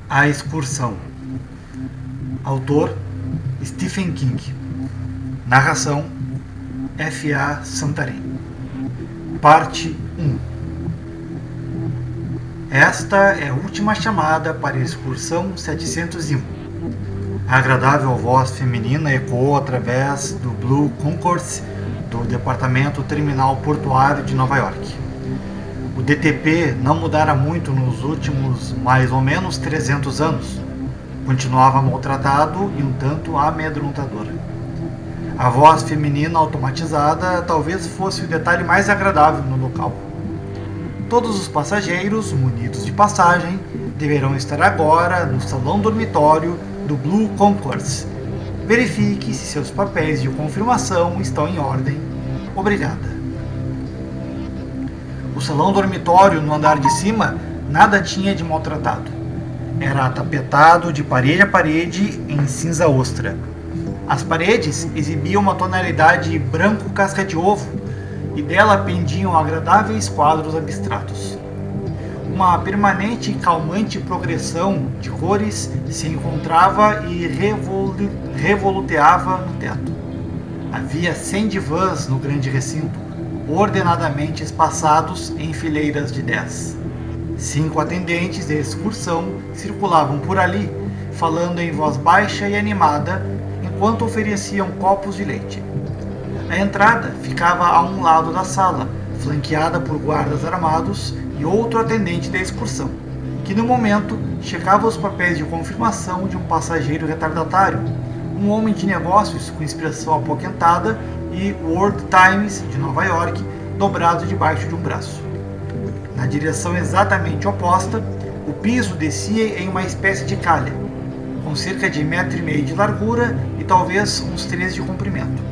A Excursão. Autor Stephen King. Narração F.A. Santarém. Parte 1. Esta é a última chamada para a excursão 701. A agradável voz feminina ecoou através do Blue Concourse do Departamento Terminal Portuário de Nova York. O DTP não mudara muito nos últimos mais ou menos 300 anos. Continuava maltratado e um tanto amedrontador. A voz feminina automatizada talvez fosse o detalhe mais agradável no local. Todos os passageiros, munidos de passagem, deverão estar agora no salão dormitório do Blue Concourse. Verifique se seus papéis de confirmação estão em ordem. Obrigada. O salão dormitório no andar de cima nada tinha de maltratado. Era tapetado de parede a parede em cinza ostra. As paredes exibiam uma tonalidade branco casca de ovo e dela pendiam agradáveis quadros abstratos. Uma permanente e calmante progressão de cores se encontrava e revoloteava no teto. Havia 100 divãs no grande recinto, ordenadamente espaçados em fileiras de 10. 5 atendentes de excursão circulavam por ali, falando em voz baixa e animada, enquanto ofereciam copos de leite. A entrada ficava a um lado da sala, flanqueada por guardas armados e outro atendente da excursão, que no momento checava os papéis de confirmação de um passageiro retardatário, um homem de negócios com expressão apoquentada e World Times de Nova York dobrado debaixo de um braço. Na direção exatamente oposta, o piso descia em uma espécie de calha, com cerca de 1,5 metro de largura e talvez uns 3 de comprimento.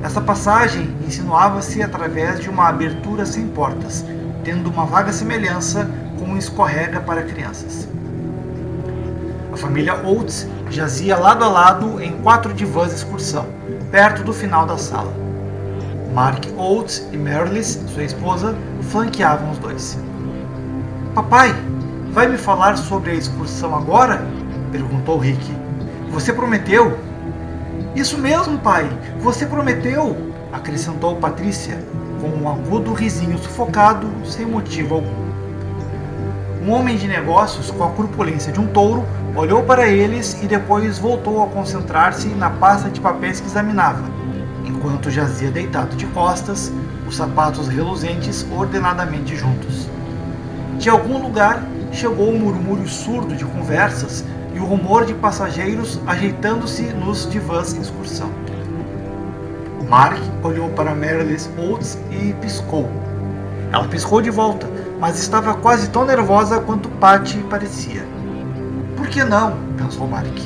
Essa passagem insinuava-se através de uma abertura sem portas, tendo uma vaga semelhança com um escorrega para crianças. A família Oates jazia lado a lado em 4 divãs de excursão, perto do final da sala. Mark Oates e Merlis, sua esposa, flanqueavam os dois. Papai, vai me falar sobre a excursão agora? Perguntou Rick. Você prometeu? Isso mesmo, pai, você prometeu, acrescentou Patrícia, com um agudo risinho sufocado, sem motivo algum. Um homem de negócios com a corpulência de um touro olhou para eles e depois voltou a concentrar-se na pasta de papéis que examinava, enquanto jazia deitado de costas, os sapatos reluzentes ordenadamente juntos. De algum lugar chegou um murmúrio surdo de conversas e o rumor de passageiros ajeitando-se nos divãs em excursão. Mark olhou para Meredith Oates e piscou. Ela piscou de volta, mas estava quase tão nervosa quanto Patty parecia. Por que não? Pensou Mark.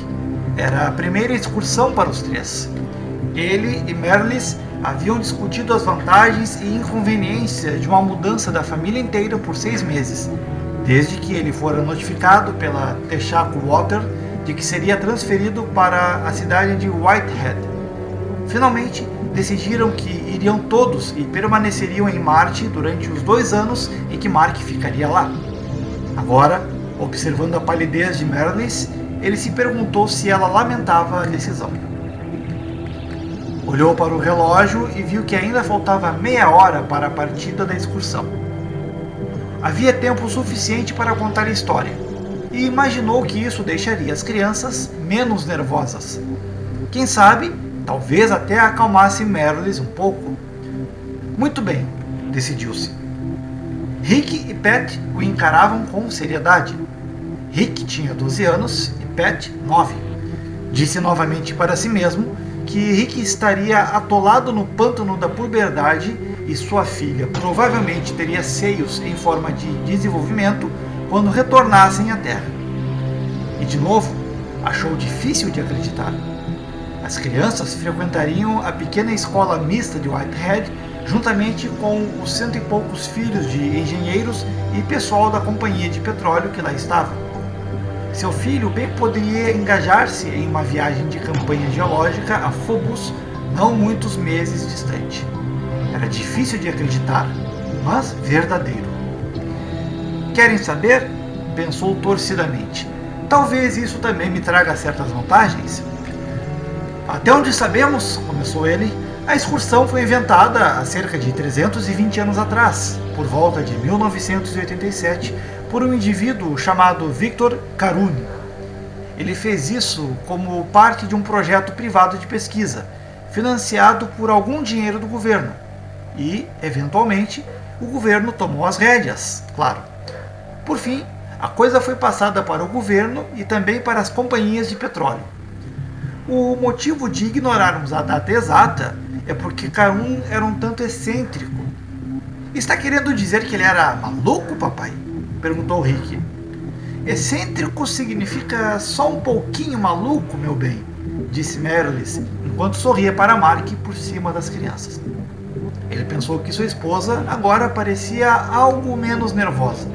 Era a primeira excursão para os 3. Ele e Merlis haviam discutido as vantagens e inconveniências de uma mudança da família inteira por 6 meses, desde que ele fora notificado pela Texaco Water de que seria transferido para a cidade de Whitehead. Finalmente, decidiram que iriam todos e permaneceriam em Marte durante os 2 anos em que Mark ficaria lá. Agora, observando a palidez de Merlis, ele se perguntou se ela lamentava a decisão. Olhou para o relógio e viu que ainda faltava meia hora para a partida da excursão. Havia tempo suficiente para contar a história, e imaginou que isso deixaria as crianças menos nervosas. Quem sabe, talvez até acalmasse Merlis um pouco. Muito bem, decidiu-se. Rick e Pat o encaravam com seriedade. Rick tinha 12 anos e Pat 9. Disse novamente para si mesmo que Rick estaria atolado no pântano da puberdade e sua filha provavelmente teria seios em forma de desenvolvimento quando retornassem à Terra. E de novo, achou difícil de acreditar. As crianças frequentariam a pequena escola mista de Whitehead juntamente com os 100 e poucos filhos de engenheiros e pessoal da companhia de petróleo que lá estava. Seu filho bem poderia engajar-se em uma viagem de campanha geológica a Phobos, não muitos meses distante. Era difícil de acreditar, mas verdadeiro. Querem saber? Pensou torcidamente. talvez isso também me traga certas vantagens. Até onde sabemos, começou ele, a excursão foi inventada há cerca de 320 anos atrás, por volta de 1987, por um indivíduo chamado Victor Carune. Ele fez isso como parte de um projeto privado de pesquisa, financiado por algum dinheiro do governo. E, eventualmente, o governo tomou as rédeas, claro. Por fim, a coisa foi passada para o governo e também para as companhias de petróleo. O motivo de ignorarmos a data exata é porque Carune era um tanto excêntrico. Está querendo dizer que ele era maluco, papai? Perguntou Rick. Excêntrico significa só um pouquinho maluco, meu bem, disse Meirelles, enquanto sorria para Mark por cima das crianças. Ele pensou que sua esposa agora parecia algo menos nervosa.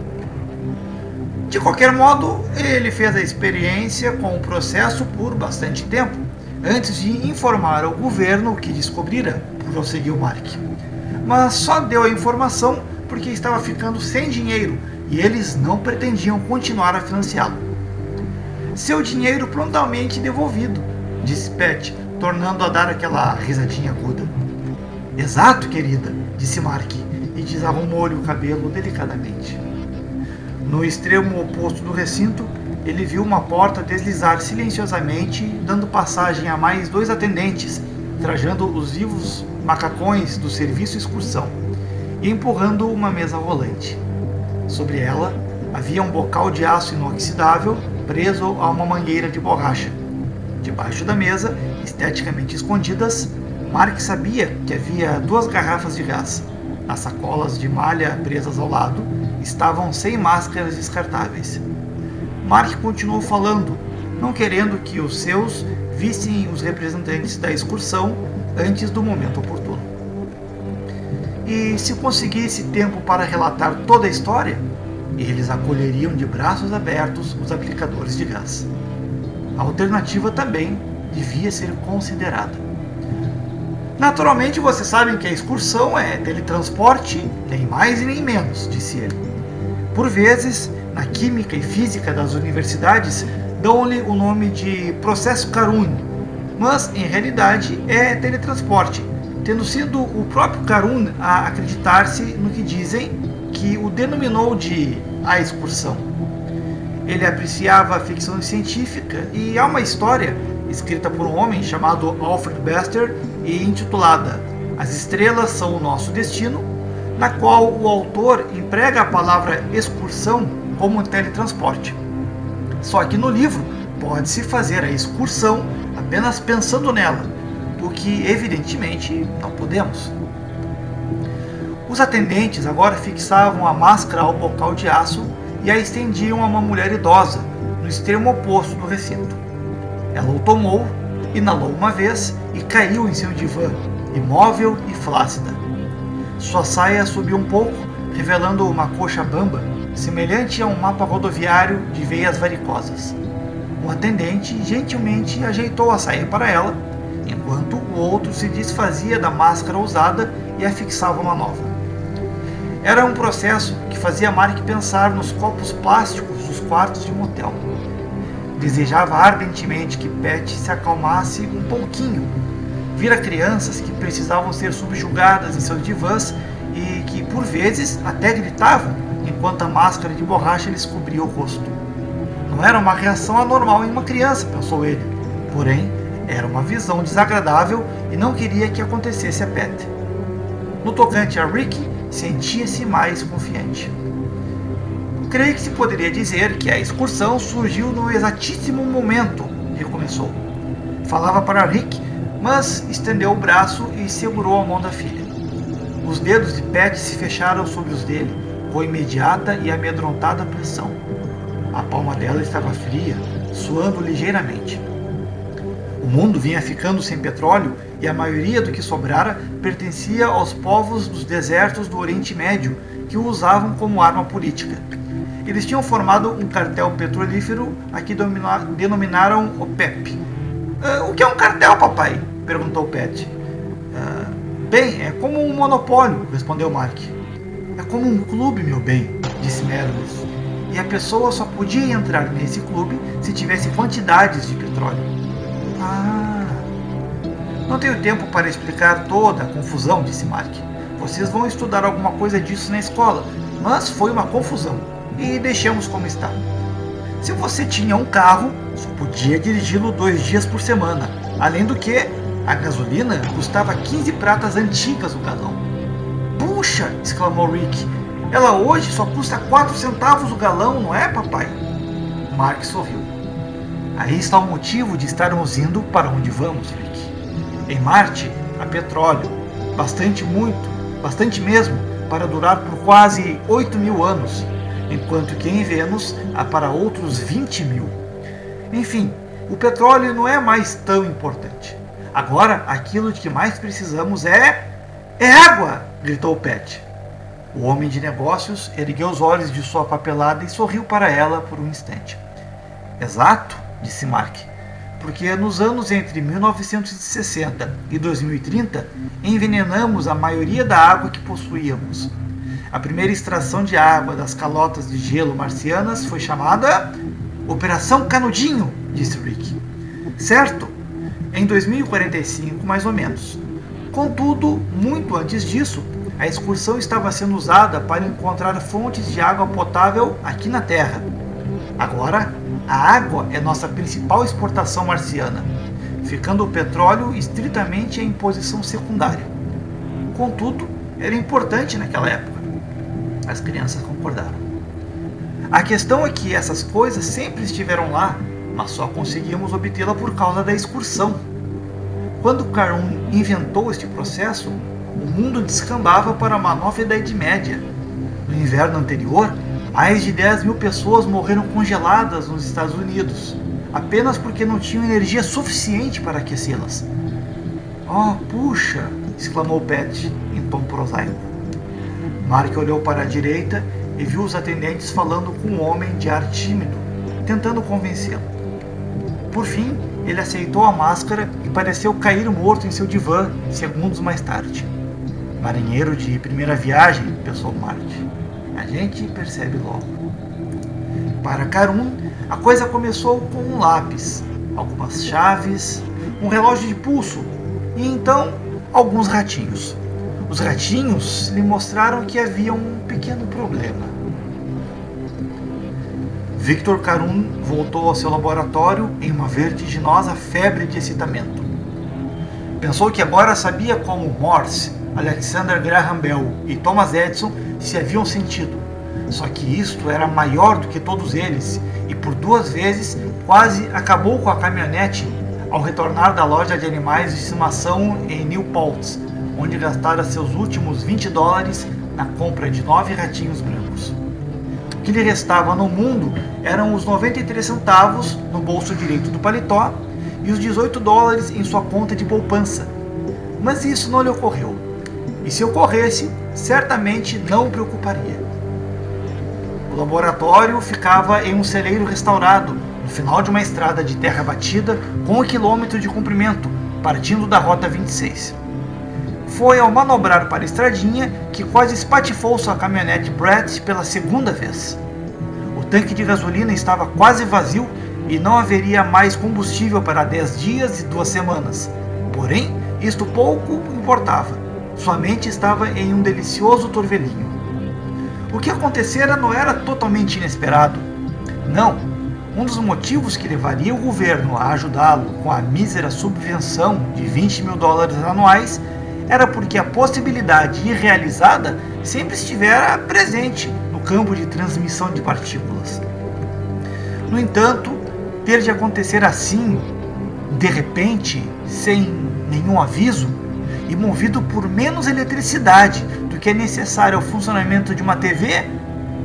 De qualquer modo, ele fez a experiência com o processo por bastante tempo, antes de informar ao governo o que descobrira, prosseguiu Mark. Mas só deu a informação porque estava ficando sem dinheiro e eles não pretendiam continuar a financiá-lo. Seu dinheiro prontamente devolvido, disse Pat, tornando a dar aquela risadinha aguda. Exato, querida, disse Mark, e desarrumou-lhe o cabelo delicadamente. No extremo oposto do recinto, ele viu uma porta deslizar silenciosamente, dando passagem a mais 2 atendentes, trajando os vivos macacões do serviço excursão, e empurrando uma mesa rolante. Sobre ela, havia um bocal de aço inoxidável preso a uma mangueira de borracha. Debaixo da mesa, esteticamente escondidas, Mark sabia que havia 2 garrafas de gás. As sacolas de malha presas ao lado estavam sem máscaras descartáveis. Mark continuou falando, não querendo que os seus vissem os representantes da excursão antes do momento oportuno. E se conseguisse tempo para relatar toda a história, eles acolheriam de braços abertos os aplicadores de gás. A alternativa também devia ser considerada. Naturalmente, vocês sabem que a excursão é teletransporte, nem mais e nem menos, disse ele. Por vezes, na química e física das universidades, dão-lhe o nome de processo Carune, mas em realidade é teletransporte, tendo sido o próprio Carune a acreditar-se no que dizem que o denominou de a excursão. Ele apreciava a ficção científica e há uma história escrita por um homem chamado Alfred Bester e intitulada As Estrelas São o Nosso Destino, na qual o autor emprega a palavra excursão como teletransporte. Só que no livro pode-se fazer a excursão apenas pensando nela, o que evidentemente não podemos. Os atendentes agora fixavam a máscara ao bocal de aço e a estendiam a uma mulher idosa, no extremo oposto do recinto. Ela o tomou, inalou uma vez e caiu em seu divã, imóvel e flácida. Sua saia subiu um pouco, revelando uma coxa bamba, semelhante a um mapa rodoviário de veias varicosas. Um atendente gentilmente ajeitou a saia para ela, enquanto o outro se desfazia da máscara usada e a fixava uma nova. Era um processo que fazia Mark pensar nos copos plásticos dos quartos de motel. Desejava ardentemente que Pat se acalmasse um pouquinho. Vira crianças que precisavam ser subjugadas em seus divãs e que, por vezes, até gritavam enquanto a máscara de borracha lhes cobria o rosto. Não era uma reação anormal em uma criança, pensou ele. Porém, era uma visão desagradável e não queria que acontecesse a Pat. No tocante a Rick, sentia-se mais confiante. Creio que se poderia dizer que a excursão surgiu no exatíssimo momento, recomeçou. Falava para Rick, mas estendeu o braço e segurou a mão da filha. Os dedos de Pat se fecharam sobre os dele, com imediata e amedrontada pressão. A palma dela estava fria, suando ligeiramente. O mundo vinha ficando sem petróleo e a maioria do que sobrara pertencia aos povos dos desertos do Oriente Médio, que o usavam como arma política. Eles tinham formado um cartel petrolífero a que denominaram OPEP. O que é um cartel, papai? Perguntou Pat. Bem, é como um monopólio, respondeu Mark. É como um clube, meu bem, disse Meirelles. e a pessoa só podia entrar nesse clube se tivesse quantidades de petróleo. Ah, não tenho tempo para explicar toda a confusão, disse Mark. Vocês vão estudar alguma coisa disso na escola, mas foi uma confusão, e deixemos como está. Se você tinha um carro, só podia dirigi-lo 2 dias por semana, além do que a gasolina custava 15 pratas antigas o galão. Puxa! Exclamou Rick. Ela hoje só custa 4 centavos o galão, não é, papai? Mark sorriu. Aí está o motivo de estarmos indo para onde vamos, Rick. Em Marte, há petróleo. Bastante mesmo, para durar por quase 8.000 anos, enquanto que em Vênus há para outros 20.000. Enfim, o petróleo não é mais tão importante. Agora, aquilo de que mais precisamos é água! Gritou Pat. O homem de negócios ergueu os olhos de sua papelada e sorriu para ela por um instante. Exato, disse Mark, porque nos anos entre 1960 e 2030 envenenamos a maioria da água que possuíamos. A primeira extração de água das calotas de gelo marcianas foi chamada Operação Canudinho, disse Rick. Certo, em 2045 mais ou menos. Contudo, muito antes disso, a excursão estava sendo usada para encontrar fontes de água potável aqui na Terra. Agora, a água é nossa principal exportação marciana, ficando o petróleo estritamente em posição secundária. Contudo, era importante naquela época. As crianças concordaram. A questão é que essas coisas sempre estiveram lá, mas só conseguimos obtê-la por causa da excursão. Quando Carun inventou este processo, o mundo descambava para uma nova Idade Média. No inverno anterior, mais de 10.000 pessoas morreram congeladas nos Estados Unidos, apenas porque não tinham energia suficiente para aquecê-las. Oh, puxa! Exclamou Pat em tom prosaico. Mark olhou para a direita e viu os atendentes falando com um homem de ar tímido, tentando convencê-lo. Por fim, ele aceitou a máscara e pareceu cair morto em seu divã segundos mais tarde. Marinheiro de primeira viagem, pensou Mark. A gente percebe logo. Para Carun, a coisa começou com um lápis, algumas chaves, um relógio de pulso e então alguns ratinhos. Os ratinhos lhe mostraram que havia um pequeno problema. Victor Carun voltou ao seu laboratório em uma vertiginosa febre de excitamento. Pensou que agora sabia como Morse, Alexander Graham Bell e Thomas Edison se haviam sentido. Só que isto era maior do que todos eles e por 2 vezes quase acabou com a caminhonete ao retornar da loja de animais de estimação em Newport, onde gastara seus últimos $20 na compra de 9 ratinhos brancos. O que lhe restava no mundo eram os 93 centavos no bolso direito do paletó e os $18 em sua conta de poupança. Mas isso não lhe ocorreu. E se ocorresse, certamente não o preocuparia. O laboratório ficava em um celeiro restaurado, no final de uma estrada de terra batida com 1 quilômetro de comprimento, partindo da Rota 26. Foi ao manobrar para a estradinha que quase espatifou sua caminhonete Brett pela 2ª vez. O tanque de gasolina estava quase vazio e não haveria mais combustível para 10 dias e 2 semanas. Porém, isto pouco importava. Sua mente estava em um delicioso torvelinho. O que acontecera não era totalmente inesperado. Não, um dos motivos que levaria o governo a ajudá-lo com a mísera subvenção de $20.000 anuais era porque a possibilidade irrealizada sempre estivera presente no campo de transmissão de partículas. No entanto, ter de acontecer assim, de repente, sem nenhum aviso, e movido por menos eletricidade do que é necessário ao funcionamento de uma TV,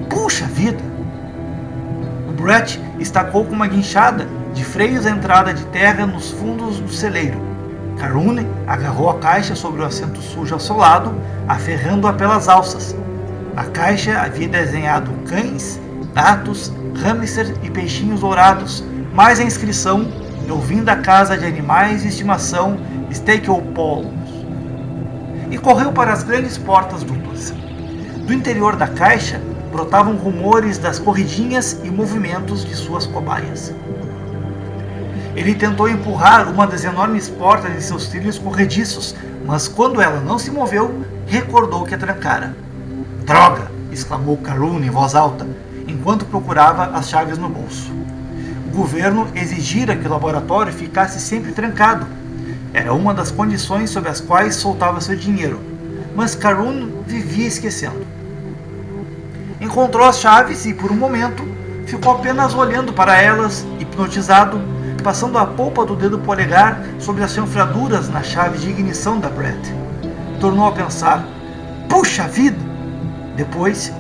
puxa vida! O Brett estacou com uma guinchada de freios à entrada de terra nos fundos do celeiro. Carun agarrou a caixa sobre o assento sujo ao seu lado, aferrando-a pelas alças. Na caixa havia desenhado cães, gatos, hamsters e peixinhos dourados, mais a inscrição "Bem-vindo à casa de animais de estimação Stakeopoulos", e correu para as grandes portas duplas. Do interior da caixa brotavam rumores das corridinhas e movimentos de suas cobaias. Ele tentou empurrar uma das enormes portas em seus trilhos corrediços, mas quando ela não se moveu, recordou que a trancara. "Droga!" exclamou Carroon em voz alta, enquanto procurava as chaves no bolso. O governo exigira que o laboratório ficasse sempre trancado. Era uma das condições sob as quais soltava seu dinheiro, mas Carroon vivia esquecendo. Encontrou as chaves e, por um momento, ficou apenas olhando para elas, hipnotizado, passando a polpa do dedo polegar sobre as chanfraduras na chave de ignição da Brett. Tornou a pensar: "Puxa vida!" Depois,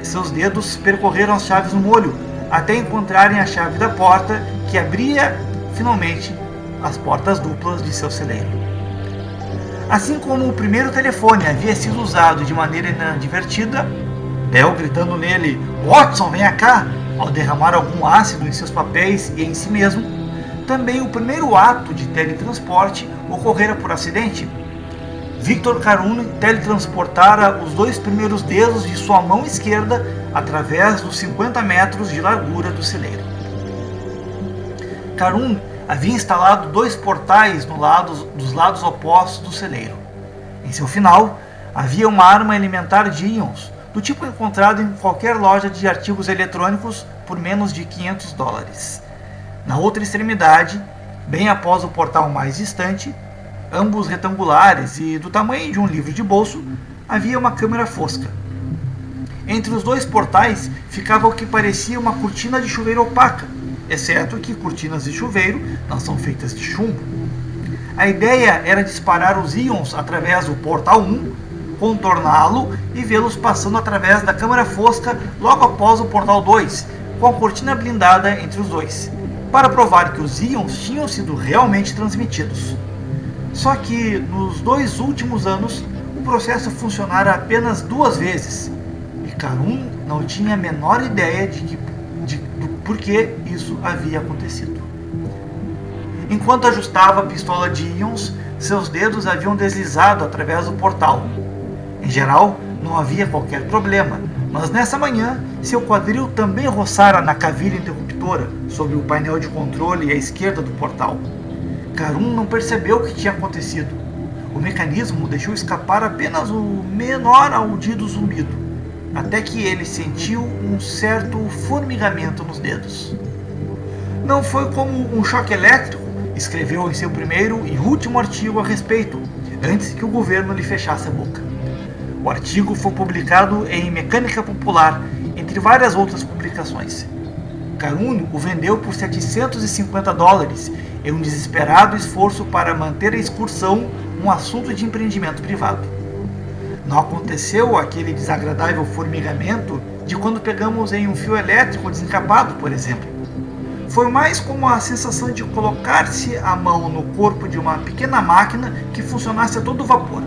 seus dedos percorreram as chaves no molho, até encontrarem a chave da porta que abria, finalmente, as portas duplas de seu celeiro. Assim como o primeiro telefone havia sido usado de maneira inadvertida, Bell gritando nele: "Watson, venha cá!" ao derramar algum ácido em seus papéis e em si mesmo, também o primeiro ato de teletransporte ocorrera por acidente. Victor Carroon teletransportara os 2 primeiros dedos de sua mão esquerda através dos 50 metros de largura do celeiro. Carroon havia instalado 2 portais dos lados opostos do celeiro. Em seu final, havia uma arma elementar de íons, do tipo encontrado em qualquer loja de artigos eletrônicos por menos de $500. Na outra extremidade, bem após o portal mais distante, ambos retangulares e do tamanho de um livro de bolso, havia uma câmara fosca. Entre os 2 portais ficava o que parecia uma cortina de chuveiro opaca, exceto que cortinas de chuveiro não são feitas de chumbo. A ideia era disparar os íons através do portal 1, contorná-lo e vê-los passando através da câmara fosca logo após o portal 2, com a cortina blindada entre os dois, para provar que os íons tinham sido realmente transmitidos. Só que, nos 2 últimos anos, o processo funcionara apenas 2 vezes, e Carroon não tinha a menor ideia do porquê isso havia acontecido. Enquanto ajustava a pistola de íons, seus dedos haviam deslizado através do portal. Em geral, não havia qualquer problema, mas nessa manhã, seu quadril também roçara na cavilha interruptora, sobre o painel de controle à esquerda do portal. Carroon não percebeu o que tinha acontecido. O mecanismo deixou escapar apenas o menor audido zumbido, até que ele sentiu um certo formigamento nos dedos. "Não foi como um choque elétrico", escreveu em seu primeiro e último artigo a respeito, antes que o governo lhe fechasse a boca. O artigo foi publicado em Mecânica Popular, entre várias outras publicações. Carroon o vendeu por $750 em um desesperado esforço para manter a excursão um assunto de empreendimento privado. Não aconteceu aquele desagradável formigamento de quando pegamos em um fio elétrico desencapado, por exemplo. Foi mais como a sensação de colocar-se a mão no corpo de uma pequena máquina que funcionasse a todo vapor.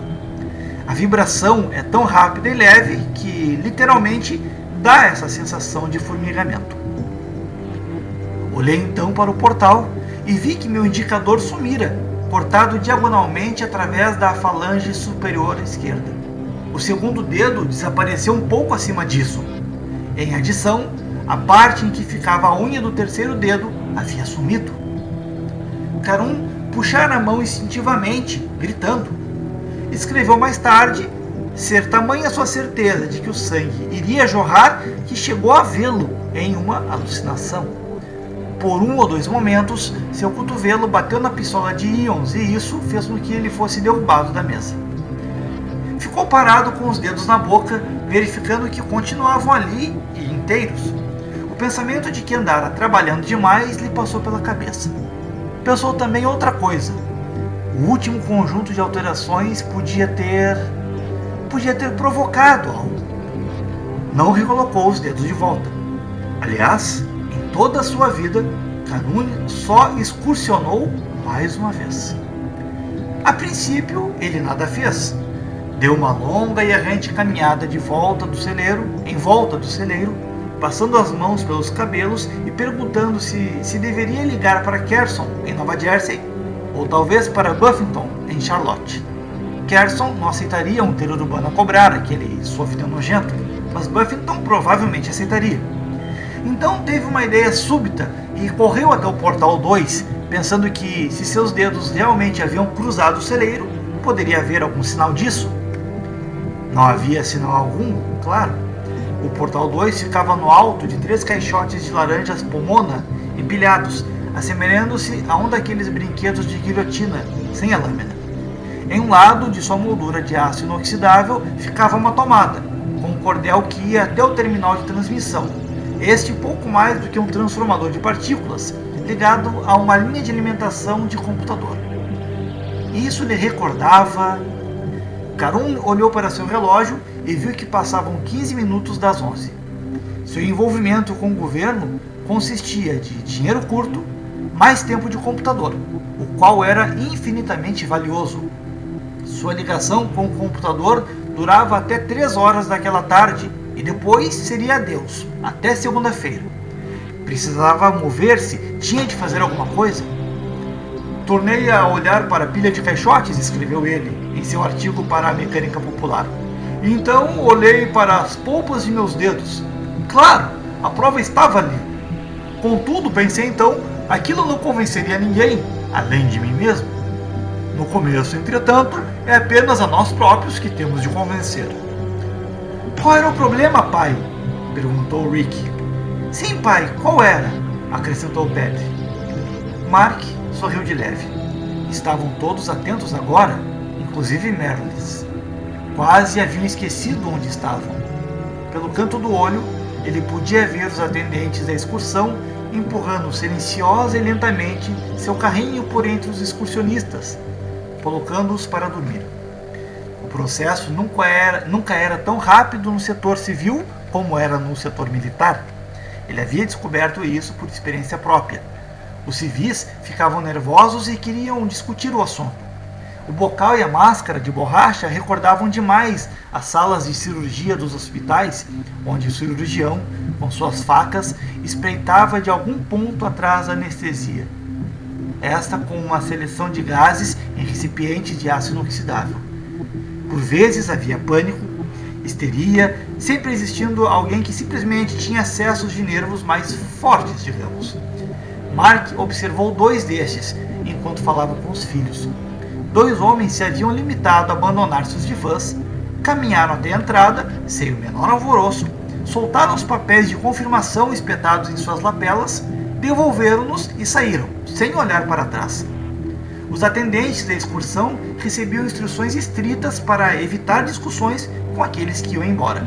A vibração é tão rápida e leve que, literalmente, dá essa sensação de formigamento. Olhei então para o portal e vi que meu indicador sumira, cortado diagonalmente através da falange superior esquerda. O segundo dedo desapareceu um pouco acima disso. Em adição, a parte em que ficava a unha do terceiro dedo havia sumido. Carroon puxara a mão instintivamente, gritando. Escreveu mais tarde ser tamanha sua certeza de que o sangue iria jorrar que chegou a vê-lo em uma alucinação. Por 1 ou 2 momentos, seu cotovelo bateu na pistola de íons e isso fez com que ele fosse derrubado da mesa. Ficou parado com os dedos na boca, verificando que continuavam ali e inteiros. O pensamento de que andara trabalhando demais lhe passou pela cabeça. Pensou também outra coisa. O último conjunto de alterações podia ter provocado algo. Não recolocou os dedos de volta. Aliás, em toda a sua vida, Carroon só excursionou mais uma vez. A princípio, ele nada fez. Deu uma longa e errante caminhada em volta do celeiro, passando as mãos pelos cabelos e perguntando se deveria ligar para Carson, em Nova Jersey, ou talvez para Buffington, em Charlotte. Carson não aceitaria um ter urbano a cobrar aquele sófito nojento, mas Buffington provavelmente aceitaria. Então teve uma ideia súbita e correu até o portal 2, pensando que, se seus dedos realmente haviam cruzado o celeiro, poderia haver algum sinal disso. Não havia sinal algum, claro. O portal 2 ficava no alto de 3 caixotes de laranjas pomona empilhados, assemelhando-se a um daqueles brinquedos de guilhotina, sem a lâmina. Em um lado de sua moldura de aço inoxidável ficava uma tomada, com um cordel que ia até o terminal de transmissão, este pouco mais do que um transformador de partículas, ligado a uma linha de alimentação de computador. Isso lhe recordava... Carun olhou para seu relógio e viu que passavam 15 minutos das 11. Seu envolvimento com o governo consistia de dinheiro curto, mais tempo de computador, o qual era infinitamente valioso. Sua ligação com o computador durava até 3 horas daquela tarde e depois seria adeus, até segunda-feira. Precisava mover-se, tinha de fazer alguma coisa. Tornei a olhar para a pilha de caixotes, escreveu ele, em seu artigo para a Mecânica Popular. E então olhei para as polpas de meus dedos. Claro, a prova estava ali. Contudo, pensei então, aquilo não convenceria ninguém, além de mim mesmo. No começo, entretanto, é apenas a nós próprios que temos de convencer. Qual era o problema, pai? Perguntou Rick. Sim, pai, qual era? Acrescentou Pat. Mark sorriu de leve. Estavam todos atentos agora, inclusive Merlis. Quase haviam esquecido onde estavam. Pelo canto do olho, ele podia ver os atendentes da excursão empurrando silenciosa e lentamente seu carrinho por entre os excursionistas, colocando-os para dormir. O processo nunca era tão rápido no setor civil como era no setor militar. Ele havia descoberto isso por experiência própria. Os civis ficavam nervosos e queriam discutir o assunto. O bocal e a máscara de borracha recordavam demais as salas de cirurgia dos hospitais, onde o cirurgião, com suas facas, espreitava de algum ponto atrás a anestesia. Esta com uma seleção de gases em recipientes de aço inoxidável. Por vezes havia pânico, histeria, sempre existindo alguém que simplesmente tinha acessos de nervos mais fortes, digamos. Mark observou 2 destes, enquanto falava com os filhos. 2 homens se haviam limitado a abandonar seus divãs, caminharam até a entrada, sem o menor alvoroço, soltaram os papéis de confirmação espetados em suas lapelas, devolveram-nos e saíram, sem olhar para trás. Os atendentes da excursão recebiam instruções estritas para evitar discussões com aqueles que iam embora.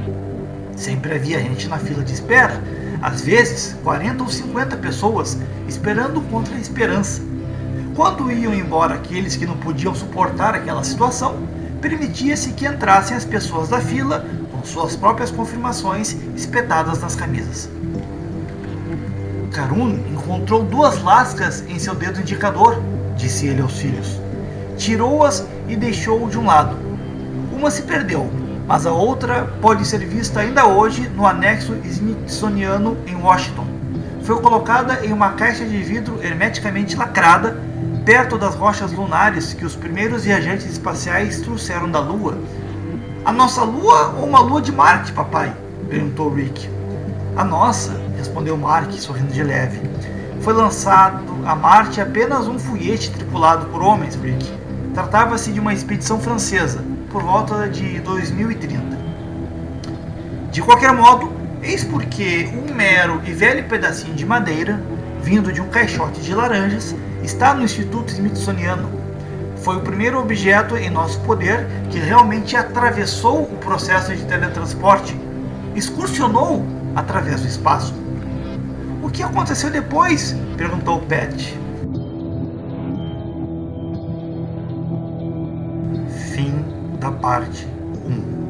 Sempre havia gente na fila de espera, às vezes 40 ou 50 pessoas esperando contra a esperança. Quando iam embora aqueles que não podiam suportar aquela situação, permitia-se que entrassem as pessoas da fila com suas próprias confirmações espetadas nas camisas. Carun encontrou 2 lascas em seu dedo indicador, disse ele aos filhos. Tirou-as e deixou de um lado. Uma se perdeu, mas a outra pode ser vista ainda hoje no anexo Smithsoniano em Washington. Foi colocada em uma caixa de vidro hermeticamente lacrada, perto das rochas lunares que os primeiros viajantes espaciais trouxeram da Lua. A nossa Lua ou uma Lua de Marte, papai? Perguntou Rick. A nossa, respondeu Mark, sorrindo de leve. Foi lançado a Marte apenas um foguete tripulado por homens, Rick. Tratava-se de uma expedição francesa, por volta de 2030. De qualquer modo, eis porque um mero e velho pedacinho de madeira, vindo de um caixote de laranjas, está no Instituto Smithsoniano. Foi o primeiro objeto em nosso poder que realmente atravessou o processo de teletransporte, excursionou através do espaço. O que aconteceu depois? Perguntou Pat. Fim da parte 1.